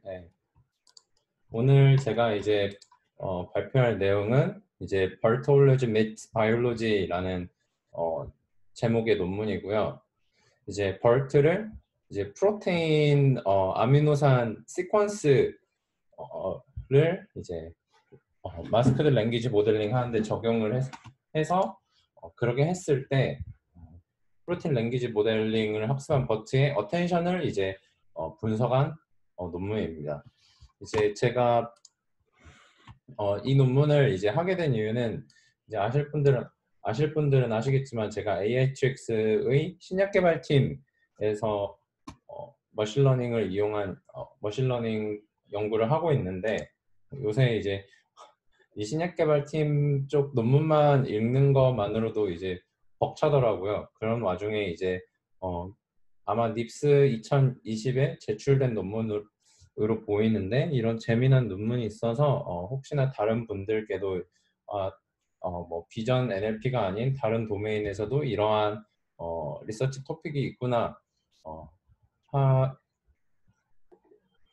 네. 오늘 제가 이제 발표할 내용은 이제 Pathology meets Biology라는 어, 제목의 논문이고요. 이제 BERT를 이제 프로테인 아미노산 시퀀스를 이제 마스크드 랭귀지 모델링 하는데 적용을 해서 그렇게 했을 때 프로틴 랭귀지 모델링을 학습한 버트의 어텐션을 이제 분석한 논문입니다. 이제 제가 이 논문을 이제 하게 된 이유는 이제 아실 분들은 아시겠지만 제가 AITX의 신약 개발팀에서 머신러닝을 이용한 머신러닝 연구를 하고 있는데 요새 이제 이 신약 개발팀 쪽 논문만 읽는 것만으로도 이제 벅차더라고요. 그런 와중에 이제 아마 닙스 2020에 제출된 논문으로 보이는데 이런 재미난 논문이 있어서 혹시나 다른 분들께도 뭐 비전 NLP가 아닌 다른 도메인에서도 이러한 리서치 토픽이 있구나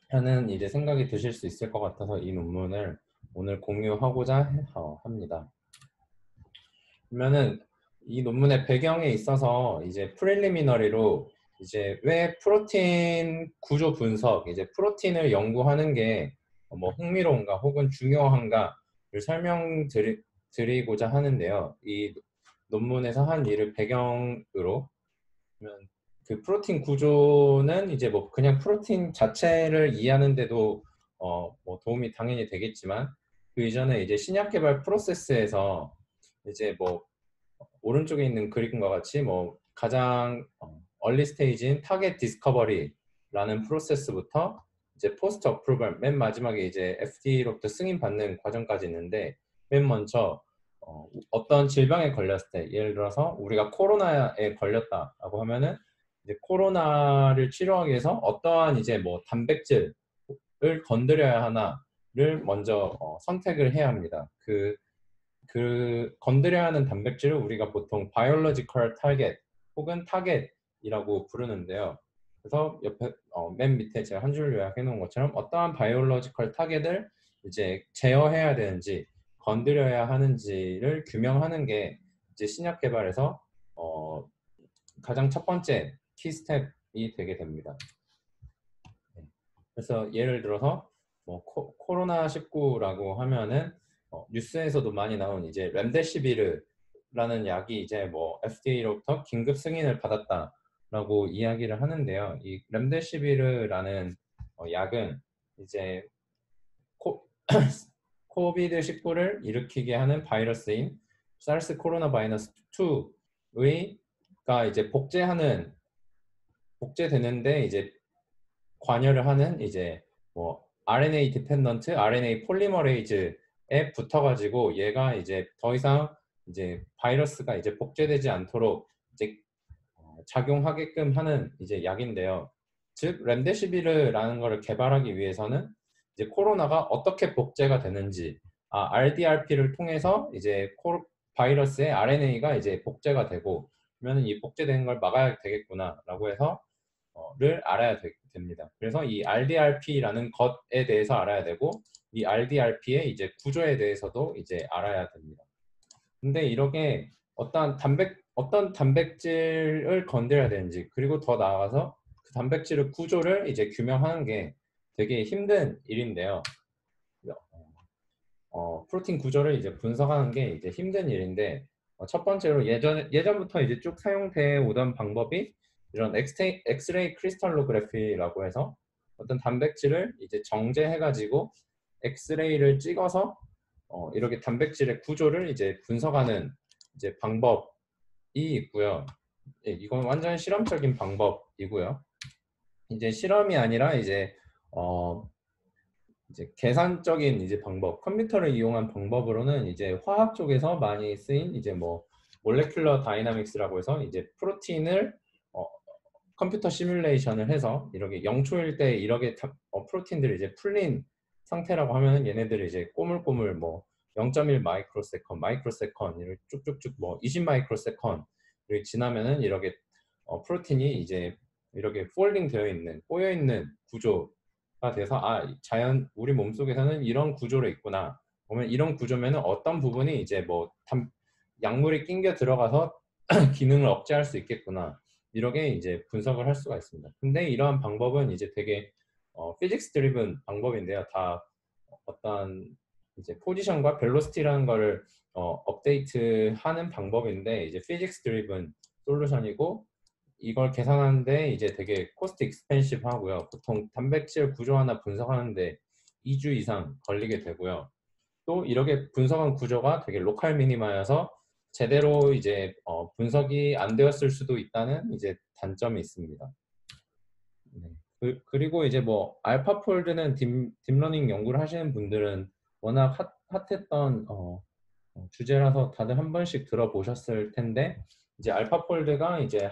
하는 이제 생각이 드실 수 있을 것 같아서 이 논문을 오늘 공유하고자 합니다. 그러면은 이 논문의 배경에 있어서 이제 프릴리미너리로 이제 왜 프로틴 구조 분석, 이제 프로틴을 연구하는 게 뭐 흥미로운가 혹은 중요한가를 설명드리고자 하는데요. 이 논문에서 한 일을 배경으로 그 프로틴 구조는 이제 뭐 그냥 프로틴 자체를 이해하는데도 뭐 도움이 당연히 되겠지만 그 이전에 이제 신약 개발 프로세스에서 이제 뭐 오른쪽에 있는 그림과 같이 뭐 가장 얼리 스테이지인 타겟 디스커버리라는 프로세스부터 이제 포스트 어프로벌 맨 마지막에 이제 FDA로부터 승인 받는 과정까지 있는데 맨 먼저 어떤 질병에 걸렸을 때 예를 들어서 우리가 코로나에 걸렸다라고 하면은 이제 코로나를 치료하기 위해서 어떠한 이제 뭐 단백질을 건드려야 하나를 먼저 선택을 해야 합니다. 그 건드려야 하는 단백질을 우리가 보통 biological target 혹은 target이라고 부르는데요. 그래서 옆에 맨 밑에 제가 한 줄 요약해 놓은 것처럼 어떠한 biological target을 이제 제어해야 되는지 건드려야 하는지를 규명하는 게 이제 신약 개발에서 가장 첫 번째 키 스텝이 되게 됩니다. 그래서 예를 들어서 뭐 코로나19라고 하면은 뉴스에서도 많이 나온 이제 렘데시비르라는 약이 이제 뭐 FDA로부터 긴급 승인을 받았다라고 이야기를 하는데요. 이 렘데시비르라는 약은 이제 코비드19를 일으키게 하는 바이러스인 사르스 코로나 바이러스 2가 이제 복제되는데 이제 관여를 하는 이제 뭐 RNA 디펜던트, RNA 폴리머레이즈에 붙어가지고 얘가 이제 더 이상 이제 바이러스가 이제 복제되지 않도록 이제 작용하게끔 하는 이제 약인데요. 즉 렘데시비르라는 것을 개발하기 위해서는 이제 코로나가 어떻게 복제가 되는지 RDRP를 통해서 이제 바이러스의 RNA가 이제 복제가 되고 그러면 이 복제되는 걸 막아야 되겠구나라고 해서 를 알아야 됩니다. 그래서 이 RDRP라는 것에 대해서 알아야 되고 이 RDRP의 이제 구조에 대해서도 이제 알아야 됩니다. 근데 이렇게 어떤 단백질을 건드려야 되는지 그리고 더 나아가서 그 단백질의 구조를 이제 규명하는 게 되게 힘든 일인데요. 프로틴 구조를 이제 분석하는 게 이제 힘든 일인데 첫 번째로 예전부터 이제 쭉 사용돼 오던 방법이 이런 엑스레이 크리스탈로그래피라고 해서 어떤 단백질을 이제 정제해가지고 엑스레이를 찍어서 이렇게 단백질의 구조를 이제 분석하는 이제 방법이 있고요. 예, 이건 완전 실험적인 방법이고요. 이제 실험이 아니라 이제 계산적인 이제 방법, 컴퓨터를 이용한 방법으로는 이제 화학 쪽에서 많이 쓰인 이제 뭐 몰레큘러 다이나믹스라고 해서 이제 프로틴을 어, 컴퓨터 시뮬레이션을 해서 이렇게 0초일 때 이렇게 프로틴들이 이제 풀린 상태라고 하면은 얘네들이 이제 꼬물꼬물 뭐 0.1 마이크로세컨 이렇게 쭉쭉쭉 뭐 20 마이크로세컨 이렇게 지나면은 이렇게 프로틴이 이제 이렇게 폴딩 되어 있는 꼬여 있는 구조 돼서 우리 몸속에서는 이런 구조로 있구나. 그러면 이런 구조면은 어떤 부분이 이제 뭐 약물이 낑겨 들어가서 기능을 억제할 수 있겠구나. 이렇게 이제 분석을 할 수가 있습니다. 근데 이러한 방법은 이제 되게 피직스 드리븐 방법인데요. 다 어떤 이제 포지션과 벨로시티라는 거를 업데이트하는 방법인데 이제 피직스 드리븐 솔루션이고 이걸 계산하는데 이제 되게 코스트 익스펜시브 하고요. 보통 단백질 구조 하나 분석하는데 2주 이상 걸리게 되고요. 또 이렇게 분석한 구조가 되게 로컬 미니마여서 제대로 이제 분석이 안 되었을 수도 있다는 이제 단점이 있습니다. 네. 그리고 이제 뭐 알파폴드는 딥러닝 연구를 하시는 분들은 워낙 핫했던 주제라서 다들 한 번씩 들어보셨을 텐데 이제 알파폴드가 이제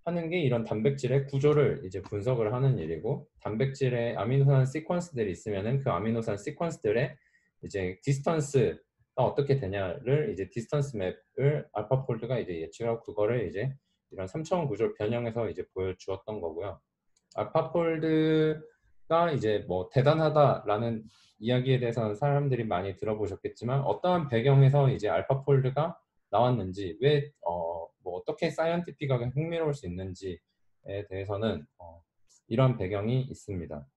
하는 게 이런 단백질의 구조를 이제 분석을 하는 일이고 단백질의 아미노산 시퀀스들이 있으면은 그 아미노산 시퀀스들의 이제 디스턴스가 어떻게 되냐를 이제 디스턴스 맵을 알파폴드가 이제 예측하고 그거를 이제 이런 3차원 구조를 변형해서 이제 보여주었던 거고요. 알파폴드가 이제 뭐 대단하다라는 이야기에 대해서는 사람들이 많이 들어보셨겠지만 어떠한 배경에서 이제 알파폴드가 나왔는지 뭐 어떻게 사이언티픽하게 흥미로울 수 있는지에 대해서는 이런 배경이 있습니다.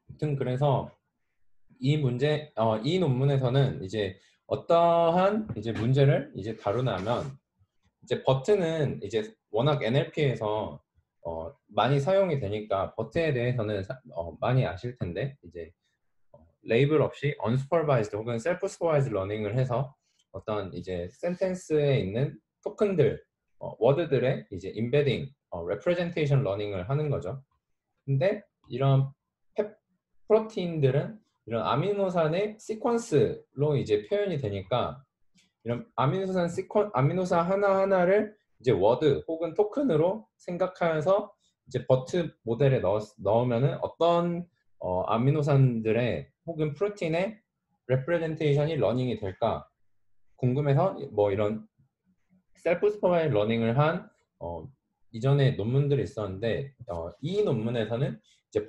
아무튼 그래서 이 논문에서는 이제 어떠한 이제 문제를 이제 다루냐면 이제 버트는 이제 워낙 NLP에서 많이 사용이 되니까 버트에 대해서는 많이 아실 텐데 이제 레이블 없이 unsupervised 혹은 self-supervised 러닝을 해서 어떤 이제 센텐스에 있는 토큰들, 워드들의 이제 embedding, representation 러닝을 하는 거죠. 근데 이런 프로테인들은 이런 아미노산의 시퀀스로 이제 표현이 되니까 이런 아미노산 하나하나를 이제 워드 혹은 토큰으로 생각하면서 이제 버트 모델에 넣으면은 어떤 아미노산들의 혹은 프로틴의 레프레젠테이션이 러닝이 될까 궁금해서 뭐 이런 셀프 슈퍼바이즈 러닝을 한 이전에 논문들이 있었는데 이 논문에서는 이제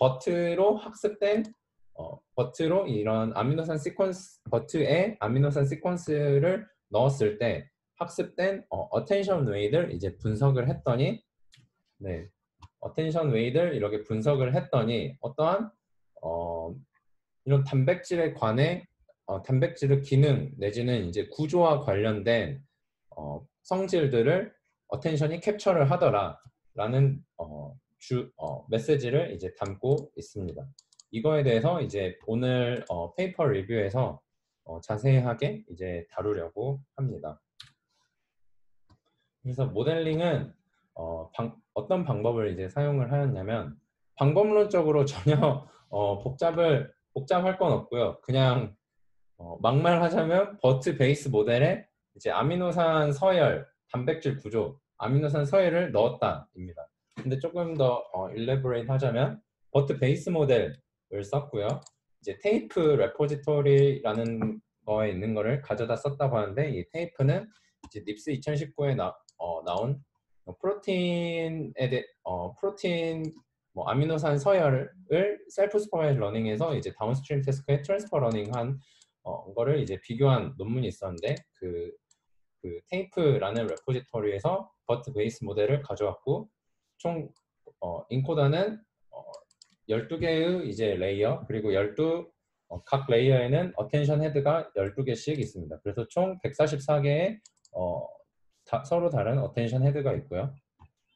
버트로 이런 아미노산 시퀀스 버트에 아미노산 시퀀스를 넣었을 때 학습된 어텐션 웨이를 이제 분석을 했더니 네, 어텐션 웨이를 이렇게 분석을 했더니 어떠한 이런 단백질에 관해 단백질의 기능 내지는 이제 구조와 관련된 성질들을 어텐션이 캡처를 하더라라는 메시지를 이제 담고 있습니다. 이거에 대해서 이제 오늘 페이퍼 리뷰에서 자세하게 이제 다루려고 합니다. 그래서 모델링은 어떤 방법을 이제 사용을 하였냐면 방법론적으로 전혀 복잡할 건 없고요. 그냥 막말하자면 버트 베이스 모델에 이제 아미노산 서열, 단백질 구조, 아미노산 서열을 넣었다입니다. 근데 조금 더 일레버레이트 하자면 버트 베이스 모델을 썼고요. 이제 테이프 레포지토리라는 거에 있는 거를 가져다 썼다고 하는데 이 테이프는 이제 닙스 2019에 나온 프로틴 뭐 아미노산 서열을 셀프 슈퍼바이즈 러닝에서 이제 다운스트림 태스크에 트랜스퍼 러닝한 거를 이제 비교한 논문이 있었는데 그 테이프라는 레포지토리에서 버트 베이스 모델을 가져왔고 총 인코더는 12개의 이제 레이어 그리고 각 레이어에는 어텐션 헤드가 12개씩 있습니다. 그래서 총 144개의 서로 다른 어텐션 헤드가 있고요.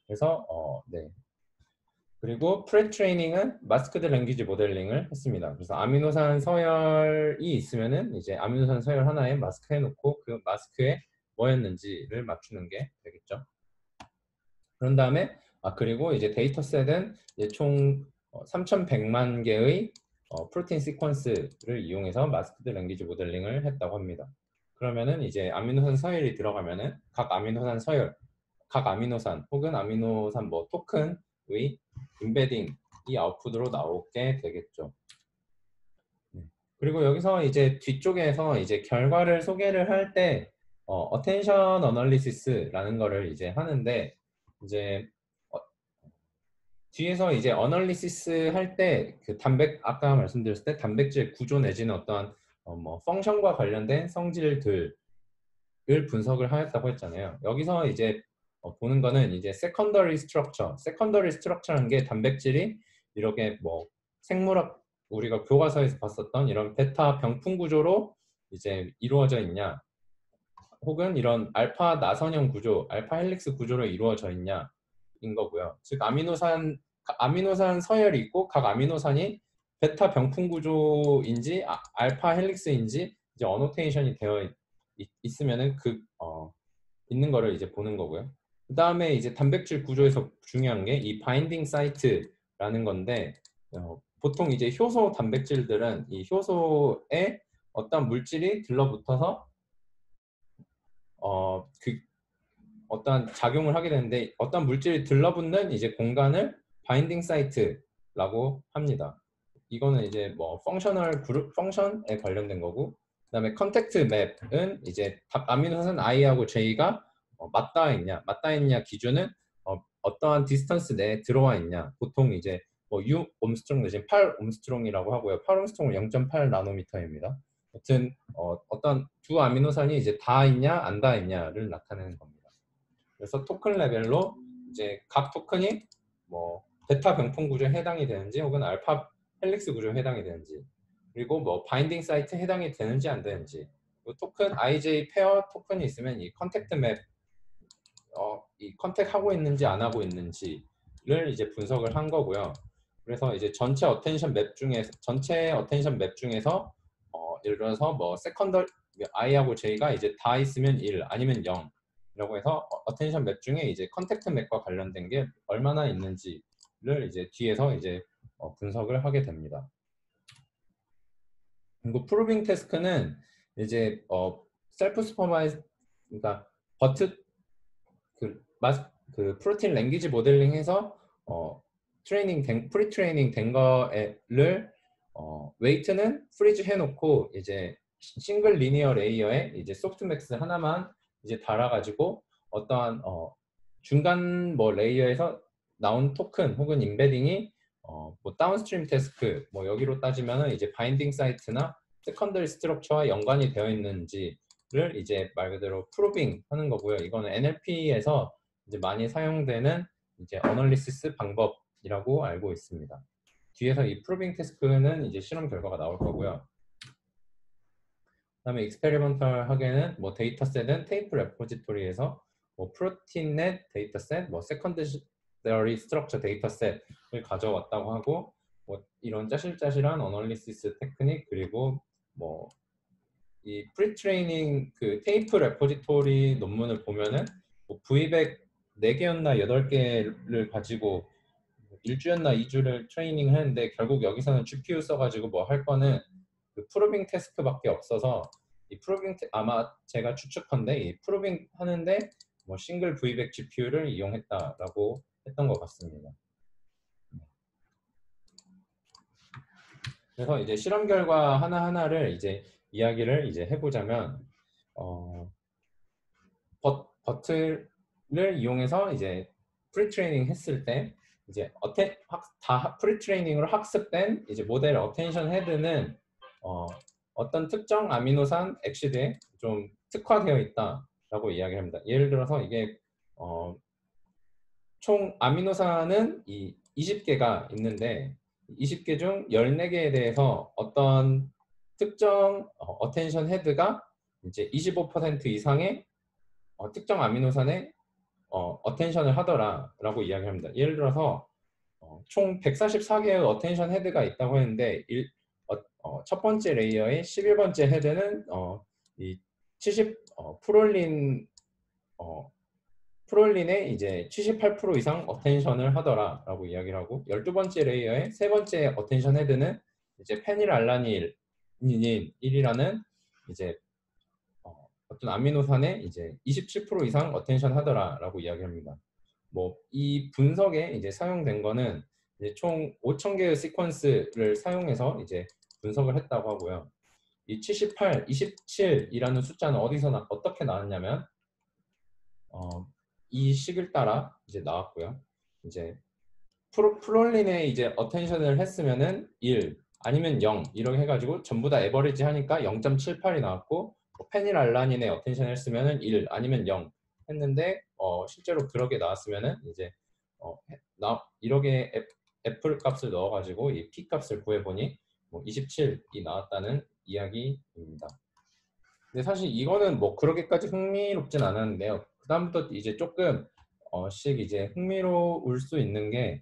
그래서 네. 그리고 프레트레이닝은 마스크드 랭귀지 모델링을 했습니다. 그래서 아미노산 서열이 있으면은 이제 아미노산 서열 하나에 마스크 해놓고 그 마스크에 뭐였는지를 맞추는 게 되겠죠. 그런 다음에 그리고 이제 데이터셋은 이제 총 3,100만 개의 프로틴 시퀀스를 이용해서 마스크드 랭귀지 모델링을 했다고 합니다. 그러면은 이제 아미노산 서열이 들어가면은 각 아미노산 혹은 아미노산 뭐 토큰의 임베딩 이 아웃풋으로 나오게 되겠죠. 그리고 여기서 이제 뒤쪽에서 이제 결과를 소개를 할 때 어텐션 어널리시스라는 거를 이제 하는데 이제 뒤에서 이제 어널리시스 할 때 그 아까 말씀드렸을 때 단백질 구조 내지는 어떠한 뭐 펑션과 관련된 성질들을 분석을 하였다고 했잖아요. 여기서 이제 보는 거는 이제 세컨더리 스트럭처. 세컨더리 스트럭처라는 게 단백질이 이렇게 뭐 생물학 우리가 교과서에서 봤었던 이런 베타 병풍 구조로 이제 이루어져 있냐, 혹은 이런 알파 나선형 구조, 알파 헬릭스 구조로 이루어져 있냐인 거고요. 즉 아미노산 서열이 있고 각 아미노산이 베타 병풍 구조인지 알파 헬릭스인지 이제 어노테이션이 되어 있으면은 있는 거를 이제 보는 거고요. 그 다음에 이제 단백질 구조에서 중요한 게 이 바인딩 사이트라는 건데, 보통 이제 효소 단백질들은 이 효소에 어떤 물질이 들러붙어서 어떤 작용을 하게 되는데, 어떤 물질이 들러붙는 이제 공간을 바인딩 사이트라고 합니다. 이거는 이제 뭐 펑셔널 그룹 펑션에 관련된 거고, 그다음에 컨택트 맵은 이제 아미노산 I하고 J가 맞닿아 있냐 기준은 어떠한 디스턴스 내에 들어와 있냐. 보통 이제 뭐 6 옴스트롱 내지는 8 옴스트롱이라고 하고요. 8 옴스트롱은 0.8 나노미터입니다. 아무튼 어떤 두 아미노산이 이제 닿아 있냐 안 닿아 있냐를 나타내는 겁니다. 그래서 토큰 레벨로 이제 각 토큰이 뭐 베타 병풍 구조에 해당이 되는지 혹은 알파 헬릭스 구조에 해당이 되는지, 그리고 뭐 바인딩 사이트에 해당이 되는지 안 되는지, 토큰 IJ 페어 토큰이 있으면 이 컨택트 맵 이 컨택하고 있는지 안 하고 있는지를 이제 분석을 한 거고요. 그래서 이제 전체 어텐션 맵 중에서 예를 들어서 뭐 세컨더 I하고 J가 이제 다 있으면 1 아니면 0 이라고 해서 어텐션 맵 중에 이제 컨택트 맵과 관련된 게 얼마나 있는지를 이제 뒤에서 이제 분석을 하게 됩니다. 그리고 프로빙 태스크는 이제 셀프 슈퍼바이즈, 그러니까 버트 그 프로틴 랭귀지 모델링해서 프리 트레이닝 된 거를 웨이트는 프리즈 해놓고 이제 싱글 리니어 레이어에 이제 소프트맥스 하나만 이제 달아가지고 어떠한 중간 뭐 레이어에서 나온 토큰 혹은 임베딩이 뭐 다운스트림 태스크, 뭐 여기로 따지면은 이제 바인딩 사이트나 세컨더리 스트럭처와 연관이 되어 있는지를 이제 말 그대로 프로빙 하는 거고요. 이거는 NLP에서 이제 많이 사용되는 이제 어널리시스 방법이라고 알고 있습니다. 뒤에서 이 프로빙 태스크는 이제 실험 결과가 나올 거고요. 그다음에 익스페리먼털 하게는 뭐 데이터셋은 테이프 레포지토리에서 뭐 프로틴넷 데이터셋, 뭐 세컨더리 스트럭처 데이터셋을 가져왔다고 하고, 뭐 이런 짜실짜실한 어널리시스 테크닉, 그리고 뭐 이 프리트레이닝 그 테이프 레포지토리 논문을 보면은 뭐 V백 4개였나 8개를 가지고 1주였나 2주를 트레이닝 했는데, 결국 여기서는 GPU 써가지고 뭐 할 거는 그 프로빙 태스크밖에 없어서 아마 제가 추측컨대 이 프로빙 하는데 뭐 싱글 V백 GPU를 이용했다라고 했던 것 같습니다. 그래서 이제 실험 결과 하나하나를 이제 이야기를 이제 해보자면, 버트를 이용해서 이제 프리트레이닝 했을 때 이제 프리트레이닝으로 학습된 이제 모델 어텐션 헤드는 어떤 특정 아미노산 엑시드에 좀 특화되어 있다라고 이야기합니다. 예를 들어서 이게 총 아미노산은 이 20개가 있는데 20개 중 14개에 대해서 어떤 특정 어텐션 헤드가 이제 25% 이상의 특정 아미노산에 어텐션을 하더라라고 이야기합니다. 예를 들어서 총 144개의 어텐션 헤드가 있다고 했는데 첫 번째 레이어의 11번째 헤드는 이 70 프롤린의 이제 78% 이상 어텐션을 하더라라고 이야기를 하고, 12번째 레이어의 세 번째 어텐션 헤드는 이제 페닐알라닌인 1이라는 이제 어떤 아미노산에 이제 27% 이상 어텐션 하더라라고 이야기합니다. 뭐 이 분석에 이제 사용된 거는 이제 총 5,000개의 시퀀스를 사용해서 이제 분석을 했다고 하고요. 이 78, 27이라는 숫자는 어떻게 나왔냐면 이 식을 따라 이제 나왔고요. 이제 프롤린에 이제 어텐션을 했으면은 1 아니면 0 이렇게 해가지고 전부 다 에버리지 하니까 0.78이 나왔고 페닐알라닌에 어텐션을 했으면은 1 아니면 0 했는데 실제로 그렇게 나왔으면은 이제 이렇게 애플 값을 넣어가지고 이 P 값을 구해보니 뭐 27이 나왔다는 이야기입니다. 근데 사실 이거는 뭐 그렇게까지 흥미롭진 않았는데요. 그다음부터 이제 조금 씩 이제 흥미로울 수 있는 게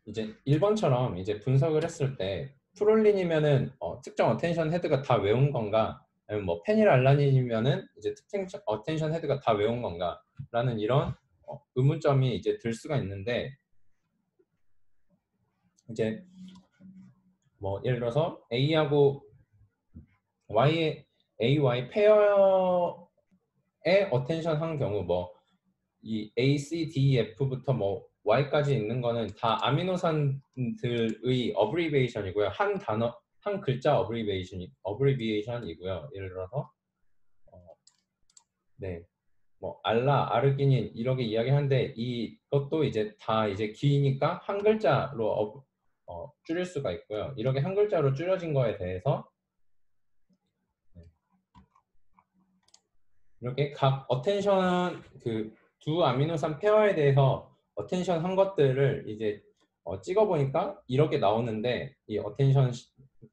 이제 1번처럼 이제 분석을 했을 때 프롤린이면은 특정 어텐션 헤드가 다 외운 건가 아니면 뭐 페닐알라닌이면은 이제 특정 어텐션 헤드가 다 외운 건가 라는 이런 의문점이 이제 들 수가 있는데 이제 뭐 예를 들어서 A하고 Y 페어의 어텐션 한 경우 뭐 이 A, C, D, F부터 뭐 Y까지 있는 거는 다 아미노산들의 어브리베이션이고요. 한 단어, 한 글자 어브리베이션이고요. 예를 들어서 네, 뭐 알라, 아르기닌 이렇게 이야기하는데 이것도 이제 다 이제 기니까 한 글자로 줄일 수가 있고요. 이렇게 한 글자로 줄여진 거에 대해서 이렇게 각 어텐션 그 두 아미노산 페어에 대해서 어텐션 한 것들을 이제 찍어 보니까 이렇게 나오는데 이 어텐션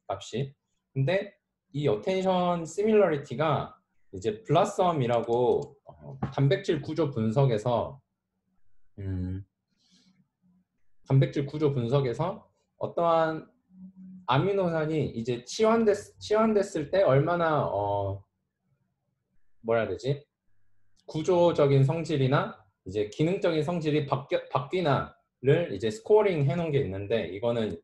값이 근데 이 어텐션 시밀러리티가 이제 블라썸이라고 단백질 구조 분석에서 단백질 구조 분석에서 어떠한 아미노산이 이제 치환됐을 때 얼마나 뭐라 해야 되지? 구조적인 성질이나 이제 기능적인 성질이 바뀌나를 이제 스코어링 해놓은 게 있는데 이거는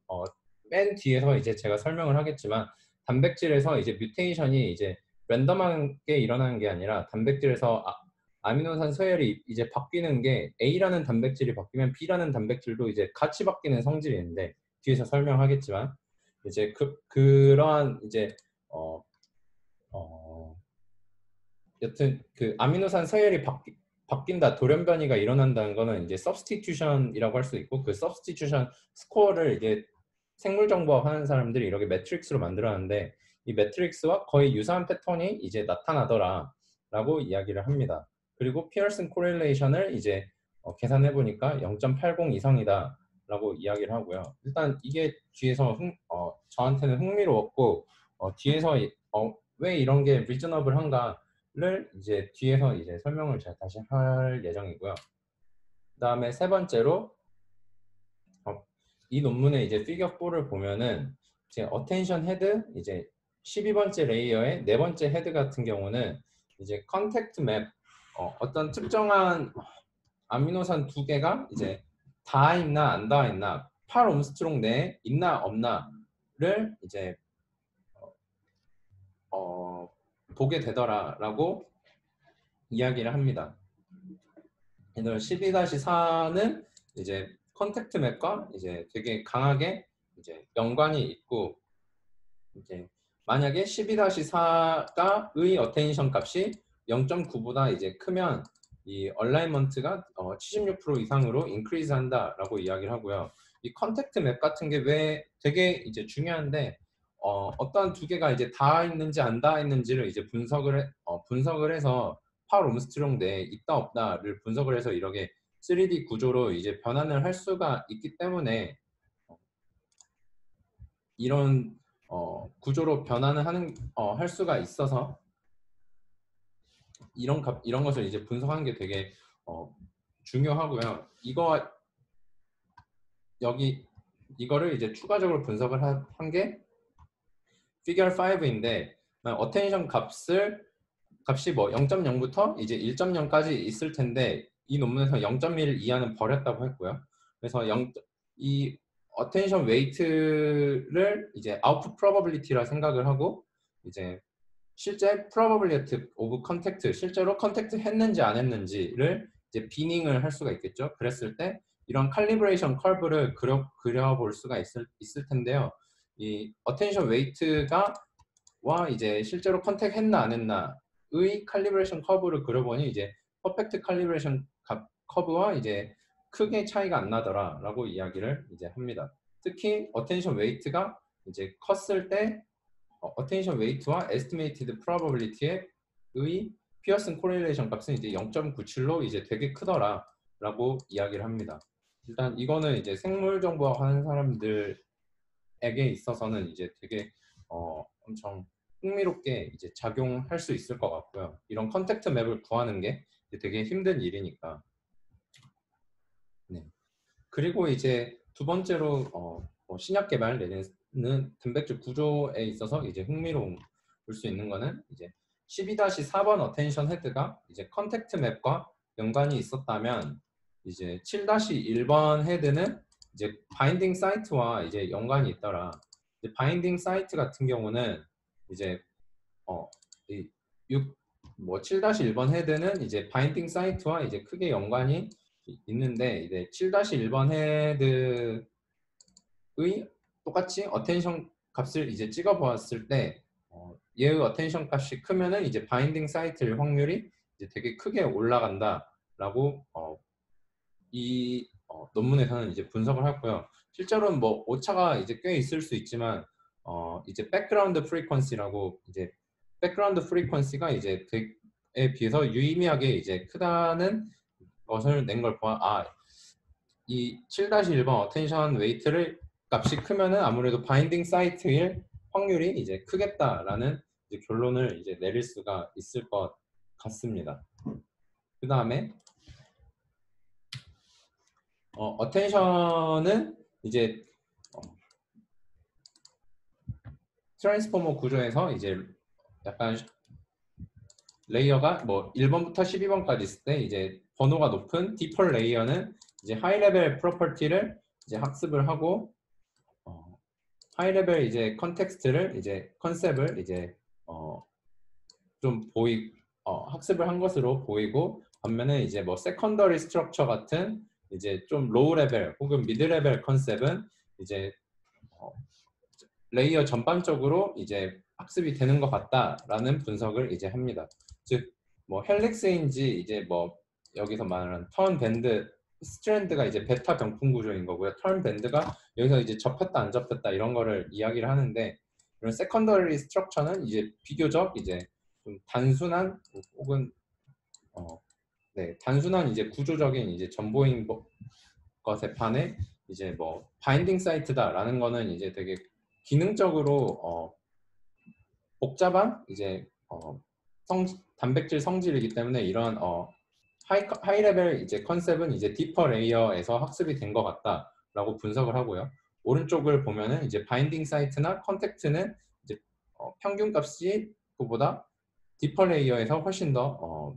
맨 뒤에서 이제 제가 설명을 하겠지만 단백질에서 이제 뮤테이션이 이제 랜덤하게 일어나는 게 아니라 단백질에서 아미노산 서열이 이제 바뀌는 게 A라는 단백질이 바뀌면 B라는 단백질도 이제 같이 바뀌는 성질이 있는데 뒤에서 설명하겠지만 이제 그러한 이제 여튼 그 아미노산 서열이 바뀐다 돌연변이가 일어난다는 거는 이제 substitution이라고 할 수 있고 그 substitution 스코어를 이게 생물정보학 하는 사람들이 이렇게 매트릭스로 만들었는데 이 매트릭스와 거의 유사한 패턴이 이제 나타나더라라고 이야기를 합니다. 그리고 피어슨 코릴레이션을 이제 계산해 보니까 0.80 이상이다라고 이야기를 하고요. 일단 이게 뒤에서 저한테는 흥미로웠고 뒤에서 왜 이런 게 리저너블한가를 이제 뒤에서 이제 설명을 제가 다시 할 예정이고요. 그다음에 세 번째로 이 논문의 이제 피겨 4를 보면은 이제 어텐션 헤드 이제 12번째 레이어의 네 번째 헤드 같은 경우는 이제 컨택트 맵 어떤 특정한 아미노산 두 개가 이제 닿아 있나 안 닿아 있나 8옴스트롱 내에 있나 없나를 이제 보게 되더라라고 이야기를 합니다. 12-4는 이제 컨택트 맵과 이제 되게 강하게 이제 연관이 있고 이제 만약에 12-4가 의 어텐션 값이 0.9보다 이제 크면 이 얼라이먼트가 76% 이상으로 인크리즈 한다라고 이야기를 하고요. 이 컨택트 맵 같은 게 왜 되게 이제 중요한데 어떠한 두 개가 이제 닿아 있는지 안 닿아 있는지를 이제 분석을 해서 8옴스트롱 내에 있다 없다를 분석을 해서 이렇게 3D 구조로 이제 변환을 할 수가 있기 때문에 이런 구조로 변환을 할 수가 있어서 이런 것을 이제 분석하는 게 되게 중요하고요. 이거를 이제 추가적으로 분석을 한 게 피겨 5인데 어텐션 값이 뭐 0.0부터 이제 1.0까지 있을 텐데 이 논문에서 0.1 이하는 버렸다고 했고요. 그래서 이 어텐션 웨이트를 이제 아웃풋 프로버빌리티라 생각을 하고 이제 실제 probability of contact 실제로 컨택트 했는지 안 했는지를 이제 비닝을 할 수가 있겠죠. 그랬을 때 이런 칼리브레이션 커브를 그려볼 수가 있을 텐데요. 이 어텐션 웨이트가 와 이제 실제로 컨택 했나 안 했나의 칼리브레이션 커브를 그려보니 이제 퍼펙트 칼리브레이션 커브와 이제 크게 차이가 안 나더라라고 이야기를 이제 합니다. 특히 attention weight가 이제 컸을 때 attention weight와 estimated probability의 피어슨 코릴레이션 값은 이제 0.97로 이제 되게 크더라라고 이야기를 합니다. 일단 이거는 이제 생물 정보학 하는 사람들에게 있어서는 이제 되게 엄청 흥미롭게 이제 작용할 수 있을 것 같고요. 이런 컨택트 맵을 구하는 게 되게 힘든 일이니까. 네. 그리고 이제 두 번째로 뭐 신약 개발 내지는 단백질 구조에 있어서 이제 흥미로운 볼 수 있는 거는 이제 12-4번 어텐션 헤드가 이제 컨택트 맵과 연관이 있었다면 이제 7-1번 헤드는 이제 바인딩 사이트와 이제 연관이 있더라. 이제 바인딩 사이트 같은 경우는 이제 이 7-1번 헤드는 이제 바인딩 사이트와 이제 크게 연관이 있는데 이제 7-1번 헤드의 똑같이 어텐션 값을 이제 찍어 보았을 때 얘의 어텐션 값이 크면은 이제 바인딩 사이트일 확률이 이제 되게 크게 올라간다라고 이 논문에서는 이제 분석을 했고요. 실제로는 뭐 오차가 이제 꽤 있을 수 있지만 이제 백그라운드 프리퀀시라고 이제 백그라운드 프리퀀시가 이제 에 비해서 유의미하게 이제 크다는 것을 낸 걸 보아 이 7-1번 어텐션 웨이트를 값이 크면은 아무래도 바인딩 사이트일 확률이 이제 크겠다라는 이제 결론을 이제 내릴 수가 있을 것 같습니다. 그 다음에 어텐션은 이제 트랜스포머 구조에서 이제 약간 레이어가 뭐 1번부터 12번까지 있을 때 이제 번호가 높은 디폴 레이어는 이제 하이 레벨 프로퍼티를 이제 학습을 하고 하이 레벨 이제 컨텍스트를 이제 컨셉을 이제 좀 학습을 한 것으로 보이고 반면에 이제 뭐 세컨더리 스트럭처 같은 이제 좀 로우 레벨 혹은 미드 레벨 컨셉은 이제 레이어 전반적으로 이제 학습이 되는 것 같다라는 분석을 이제 합니다. 즉 뭐 헬릭스인지 이제 뭐 여기서 말하는 턴 밴드 스트랜드가 이제 베타 병풍 구조인 거고요. 턴 밴드가 여기서 이제 접혔다 안 접혔다 이런 거를 이야기를 하는데 이런 세컨더리 스트럭처는 이제 비교적 이제 좀 단순한 혹은 단순한 이제 구조적인 이제 정보인 것에 반해 이제 뭐 바인딩 사이트다라는 거는 이제 되게 기능적으로 복잡한 이제 단백질 성질이기 때문에 이런 하이 레벨 이제 컨셉은 이제 디퍼 레이어에서 학습이 된 것 같다라고 분석을 하고요. 오른쪽을 보면은 이제 바인딩 사이트나 컨택트는 이제 평균 값이 그보다 디퍼 레이어에서 훨씬 더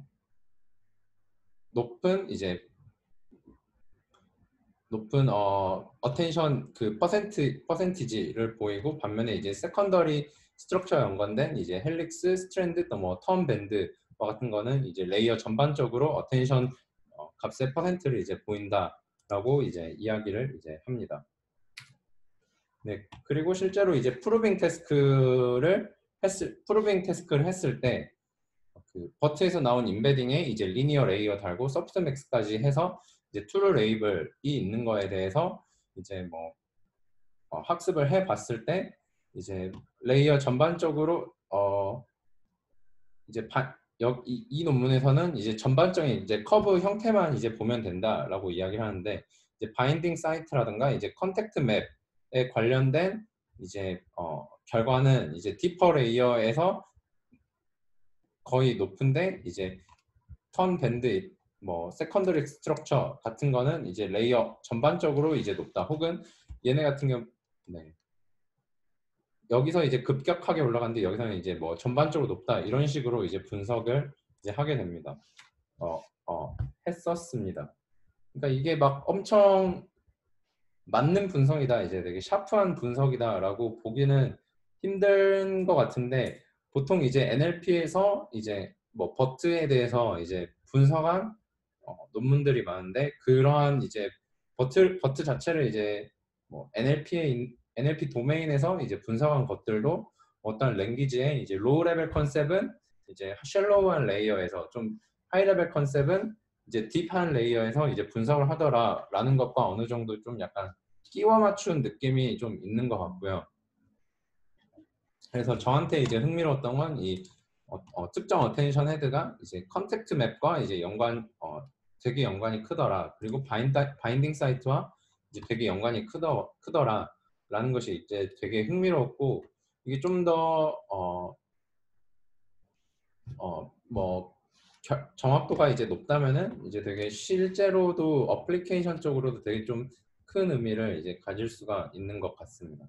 높은 어텐션 그 퍼센티지를 보이고 반면에 이제 세컨더리 스트럭처 연관된 이제 헬릭스, 스트랜드, 턴 밴드와 같은 거는 이제 레이어 전반적으로 어텐션 값의 퍼센트를 이제 보인다라고 이제 이야기를 이제 합니다. 네, 그리고 실제로 이제 프로빙 태스크를 했을 때 그 버트에서 나온 임베딩에 이제 리니어 레이어 달고 서브스맥스까지 해서 이제 트루 레이블이 있는 거에 대해서 이제 뭐 학습을 해봤을 때 이제 레이어 전반적으로 이제 이 논문에서는 이제 전반적인 이제 커브 형태만 이제 보면 된다라고 이야기를 하는데 이제 바인딩 사이트라든가 이제 컨택트 맵에 관련된 이제 결과는 이제 디퍼 레이어에서 거의 높은데 이제 턴 밴드 뭐 세컨더리 스트럭처 같은 거는 이제 레이어 전반적으로 이제 높다 혹은 얘네 같은 경우 여기서 이제 급격하게 올라갔는데 여기서는 이제 뭐 전반적으로 높다 이런 식으로 이제 분석을 이제 하게 됩니다. 했었습니다. 그러니까 이게 막 엄청 맞는 분석이다 이제 되게 샤프한 분석이다라고 보기는 힘든 것 같은데 보통 이제 NLP에서 이제 뭐 버트에 대해서 이제 분석한 논문들이 많은데 그러한 이제 버트 자체를 이제 뭐 NLP 도메인에서 이제 분석한 것들도 어떤 랭귀지의 이제 로우 레벨 컨셉은 이제 셜로우한 레이어에서 좀 하이 레벨 컨셉은 이제 딥한 레이어에서 이제 분석을 하더라라는 것과 어느 정도 좀 약간 끼워 맞춘 느낌이 좀 있는 것 같고요. 그래서 저한테 이제 흥미로웠던 건 이 특정 어텐션 헤드가 이제 컨택트 맵과 이제 되게 연관이 크더라. 그리고 바인딩 사이트와 이제 되게 연관이 크더라라는 것이 이제 되게 흥미로웠고, 이게 좀 더 뭐 정확도가 이제 높다면은 이제 되게 실제로도 어플리케이션 쪽으로도 되게 좀 큰 의미를 이제 가질 수가 있는 것 같습니다.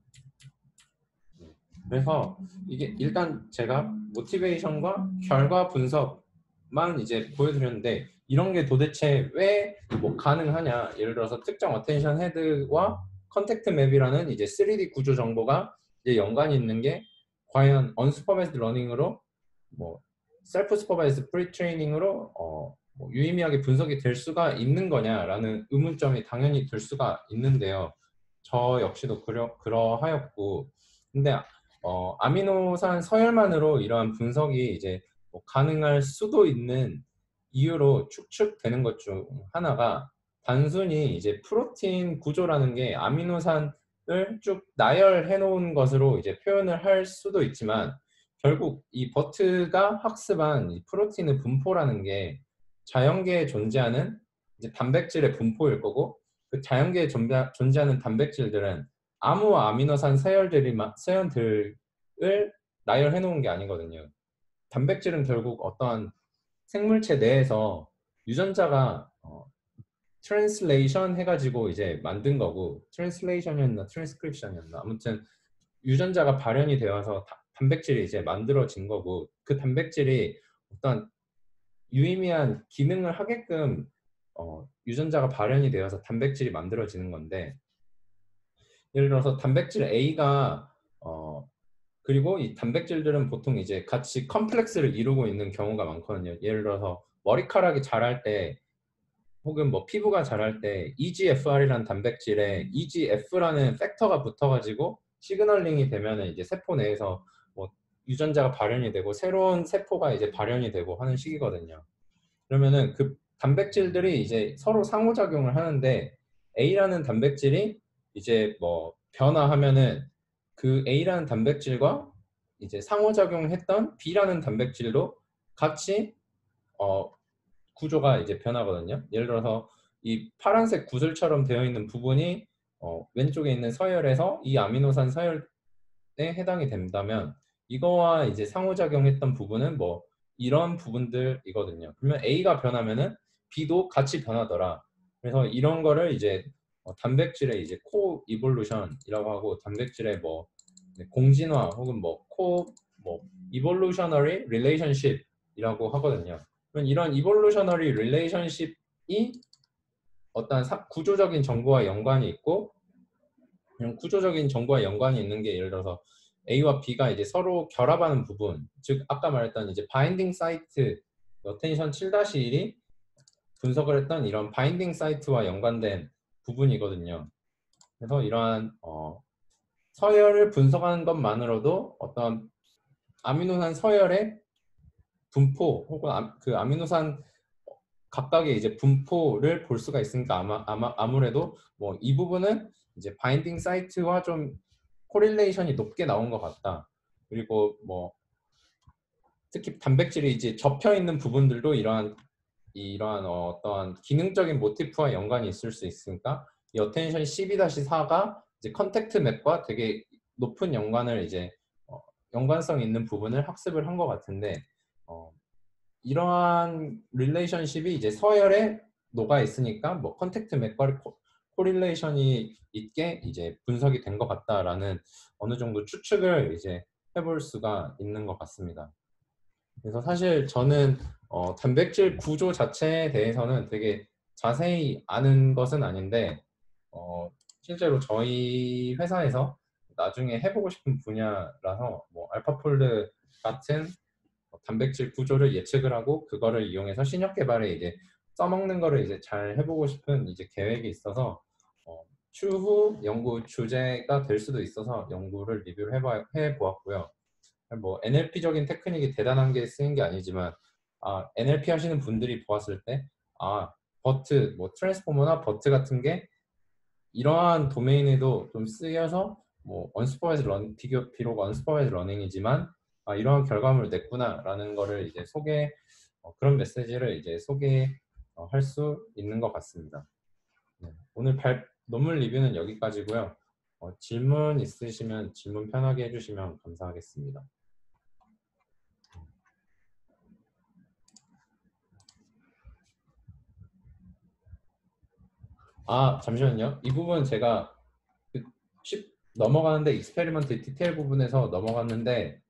그래서 이게 일단 제가 모티베이션과 결과 분석만 이제 보여드렸는데, 이런 게 도대체 왜 뭐 가능하냐. 예를 들어서 특정 어텐션 헤드와 컨택트 맵이라는 이제 3D 구조 정보가 이제 연관이 있는 게 과연 언슈퍼바이즈드 러닝으로 뭐 셀프 슈퍼바이즈드 프리 트레이닝으로 뭐 유의미하게 분석이 될 수가 있는 거냐라는 의문점이 당연히 들 수가 있는데요. 저 역시도 그러하였고, 근데 아미노산 서열만으로 이러한 분석이 이제 뭐 가능할 수도 있는 이유로 축축되는 것 중 하나가, 단순히 이제 프로틴 구조라는 게 아미노산을 쭉 나열해 놓은 것으로 이제 표현을 할 수도 있지만, 결국 이 버트가 학습한 이 프로틴의 분포라는 게 자연계에 존재하는 이제 단백질의 분포일 거고, 그 자연계에 존재하는 단백질들은 아무 아미노산 서열들을 나열해 놓은 게 아니거든요. 단백질은 결국 어떠한 생물체 내에서 유전자가 트랜슬레이션 해가지고 이제 만든 거고, 트랜슬레이션이었나 트랜스크립션이었나, 아무튼 유전자가 발현이 되어서 단백질이 이제 만들어진 거고, 그 단백질이 어떤 유의미한 기능을 하게끔 유전자가 발현이 되어서 단백질이 만들어지는 건데, 예를 들어서 단백질 A가 그리고 이 단백질들은 보통 이제 같이 컴플렉스를 이루고 있는 경우가 많거든요. 예를 들어서 머리카락이 자랄 때 혹은 뭐 피부가 자랄 때 EGFR이라는 단백질에 EGF라는 팩터가 붙어가지고 시그널링이 되면은 이제 세포 내에서 뭐 유전자가 발현이 되고 새로운 세포가 이제 발현이 되고 하는 시기거든요. 그러면은 그 단백질들이 이제 서로 상호작용을 하는데, A라는 단백질이 이제 뭐 변화하면은 그 A라는 단백질과 이제 상호작용했던 B라는 단백질도 같이 어, 구조가 이제 변하거든요. 예를 들어서 이 파란색 구슬처럼 되어 있는 부분이 왼쪽에 있는 서열에서 이 아미노산 서열에 해당이 된다면, 이거와 이제 상호작용했던 부분은 뭐 이런 부분들이거든요. 그러면 A가 변하면은 B도 같이 변하더라. 그래서 이런 거를 이제 단백질의 이제 코 이볼루션이라고 하고, 단백질의 뭐 공진화 혹은 뭐 이볼루셔너리 릴레이션십이라고 하거든요. 그러면 이런 이볼루셔너리 릴레이션십이 어떤 구조적인 정보와 연관이 있고, 그냥 구조적인 정보와 연관이 있는 게 예를 들어서 A와 B가 이제 서로 결합하는 부분, 즉 아까 말했던 이제 바인딩 사이트 어텐션 7-1이 분석을 했던 이런 바인딩 사이트와 연관된 부분이거든요. 그래서 이러한 서열을 분석하는 것만으로도 어떤 아미노산 서열의 분포 혹은 그 아미노산 각각의 이제 분포를 볼 수가 있으니까 아무래도 뭐 이 부분은 이제 바인딩 사이트와 좀 코릴레이션이 높게 나온 것 같다. 그리고 뭐 특히 단백질이 이제 접혀 있는 부분들도 이러한 어떠한 기능적인 모티프와 연관이 있을 수 있으니까, 이 어텐션 12-4가 이제 컨택트 맵과 되게 높은 연관을 이제 연관성 있는 부분을 학습을 한 것 같은데, 이러한 릴레이션십이 이제 서열에 녹아 있으니까 뭐 컨택트 맥과 코릴레이션이 있게 이제 분석이 된 것 같다라는 어느 정도 추측을 이제 해볼 수가 있는 것 같습니다. 그래서 사실 저는 단백질 구조 자체에 대해서는 되게 자세히 아는 것은 아닌데, 실제로 저희 회사에서 나중에 해보고 싶은 분야라서 뭐 알파폴드 같은 단백질 구조를 예측을 하고 그거를 이용해서 신약 개발에 이제 써먹는 거를 이제 잘 해보고 싶은 이제 계획이 있어서 추후 연구 주제가 될 수도 있어서 연구를 리뷰를 해보았고요. 뭐 NLP적인 테크닉이 대단한 게 쓰인 게 아니지만 NLP 하시는 분들이 보았을 때 버트, 뭐 트랜스포머나 버트 같은 게 이러한 도메인에도 좀 쓰여서 뭐 unsupervised 런 비록 unsupervised 러닝이지만 이러한 결과물을 냈구나라는 거를 이제 그런 메시지를 이제 소개할 수 있는 것 같습니다. 네, 오늘 논문 리뷰는 여기까지고요. 질문 있으시면 질문 편하게 해주시면 감사하겠습니다. 잠시만요. 이 부분 제가 넘어가는데 익스페리먼트 디테일 부분에서 넘어갔는데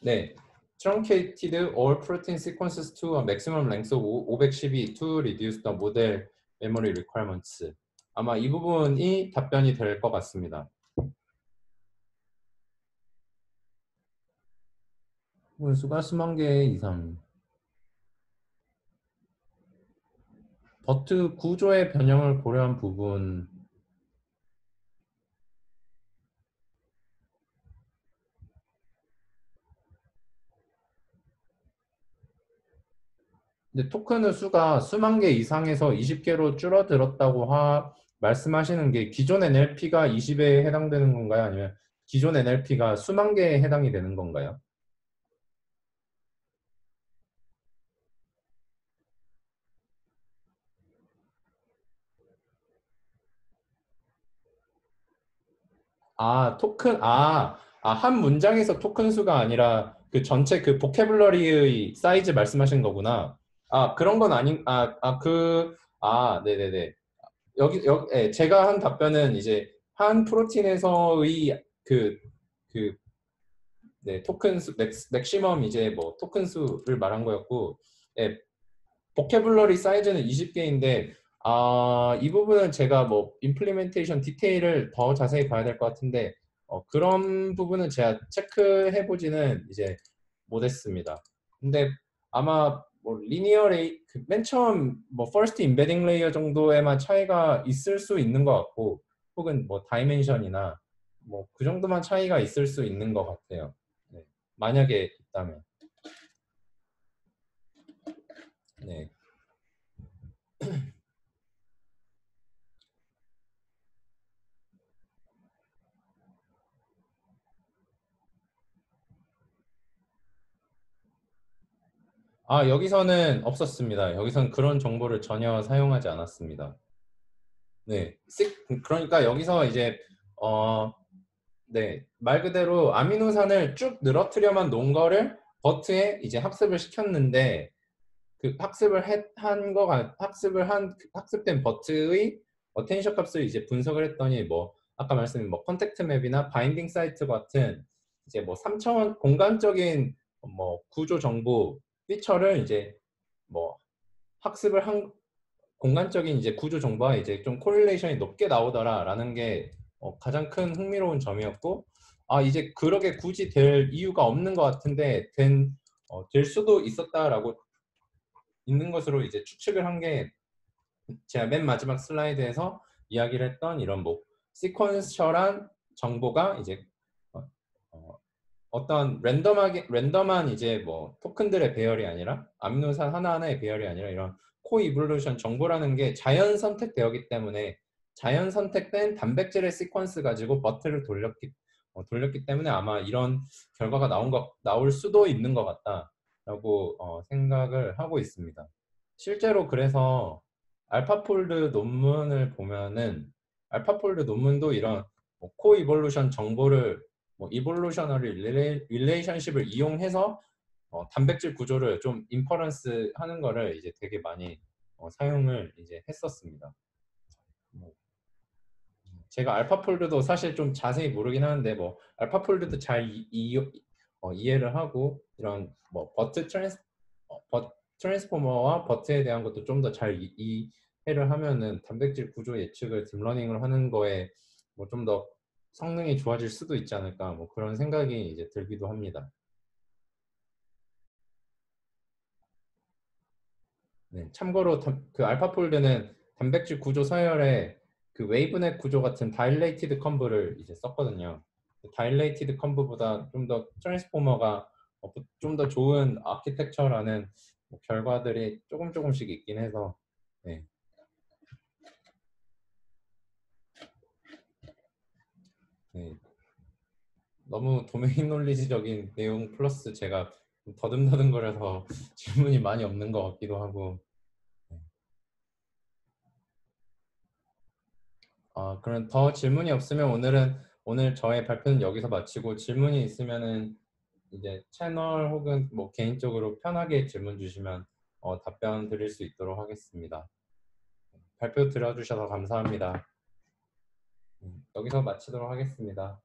네, truncated all protein sequences to a maximum length of 512 to reduce the model memory requirements. 아마 이 부분이 답변이 될 것 같습니다. 수가 수만 개 이상. 버트 구조의 변형을 고려한 부분. 근데 토큰의 수가 수만 개 이상에서 20개로 줄어들었다고 말씀하시는 게 기존 NLP가 20에 해당되는 건가요? 아니면 기존 NLP가 수만 개에 해당이 되는 건가요? 한 문장에서 토큰 수가 아니라 그 전체 그 보캐블러리의 사이즈 말씀하시는 거구나. 그런 건 네네네. 제가 한 답변은 이제 한 프로틴에서의 그, 네, 토큰 수, 맥시멈 이제 뭐 토큰 수를 말한 거였고, 예, 보캐블러리 사이즈는 20개인데, 이 부분은 제가 뭐 임플리멘테이션 디테일을 더 자세히 봐야 될 것 같은데, 그런 부분은 제가 체크해 보지는 이제 못했습니다. 근데 아마 뭐 리니어 맨 처음 뭐 퍼스트 임베딩 레이어 정도에만 차이가 있을 수 있는 것 같고, 혹은 뭐 다이멘션이나 뭐 그 정도만 차이가 있을 수 있는 것 같아요. 네. 만약에 있다면. 네. 여기서는 없었습니다. 여기서는 그런 정보를 전혀 사용하지 않았습니다. 네. 그러니까 여기서 이제 네, 말 그대로 아미노산을 쭉 늘어뜨려만 놓은 거를 버트에 이제 학습을 시켰는데 그 학습된 버트의 어텐션 값을 이제 분석을 했더니 뭐 아까 말씀드린 뭐 컨택트 맵이나 바인딩 사이트 같은 이제 뭐 3차원 공간적인 뭐 구조 정보 피처를 이제 뭐 학습을 한 공간적인 이제 구조 정보와 이제 좀 코릴레이션이 높게 나오더라라는 게 가장 큰 흥미로운 점이었고 이제 그렇게 굳이 될 이유가 없는 것 같은데 될 수도 있었다라고 있는 것으로 이제 추측을 한 게 제가 맨 마지막 슬라이드에서 이야기를 했던 이런 뭐 시퀀셜한 정보가 이제 어떤 랜덤한 이제 뭐 토큰들의 배열이 아니라 아미노산 하나하나의 배열이 아니라 이런 코이볼루션 정보라는 게 자연 선택되었기 때문에 자연 선택된 단백질의 시퀀스 가지고 버트를 돌렸기 때문에 아마 이런 결과가 나올 수도 있는 것 같다라고 생각을 하고 있습니다. 실제로 그래서 알파폴드 논문을 보면은 알파폴드 논문도 이런 뭐 코이볼루션 정보를 뭐 이볼루셔너리 릴레이션십을 이용해서 단백질 구조를 좀 인퍼런스 하는 거를 이제 되게 많이 사용을 이제 했었습니다. 뭐 제가 알파폴드도 사실 좀 자세히 모르긴 하는데 뭐 알파폴드도 잘 이해를 하고 이런 뭐 트랜스포머와 버트에 대한 것도 좀 더 잘 이해를 하면은 단백질 구조 예측을 딥러닝을 하는 거에 뭐 좀 더 성능이 좋아질 수도 있지 않을까 뭐 그런 생각이 이제 들기도 합니다. 네, 참고로 그 알파폴드는 단백질 구조 서열에 그 웨이브넷 구조 같은 다일레이티드 컴브를 이제 썼거든요. 다일레이티드 컴브보다 좀 더 트랜스포머가 좀 더 좋은 아키텍처라는 뭐 결과들이 조금씩 있긴 해서 네. 네. 너무 도메인 논리적인 내용 플러스 제가 더듬더듬거려서 질문이 많이 없는 것 같기도 하고. 네. 그럼 더 질문이 없으면 오늘 저의 발표는 여기서 마치고 질문이 있으면은 이제 채널 혹은 뭐 개인적으로 편하게 질문 주시면 답변 드릴 수 있도록 하겠습니다. 발표 들어주셔서 감사합니다. 여기서 마치도록 하겠습니다.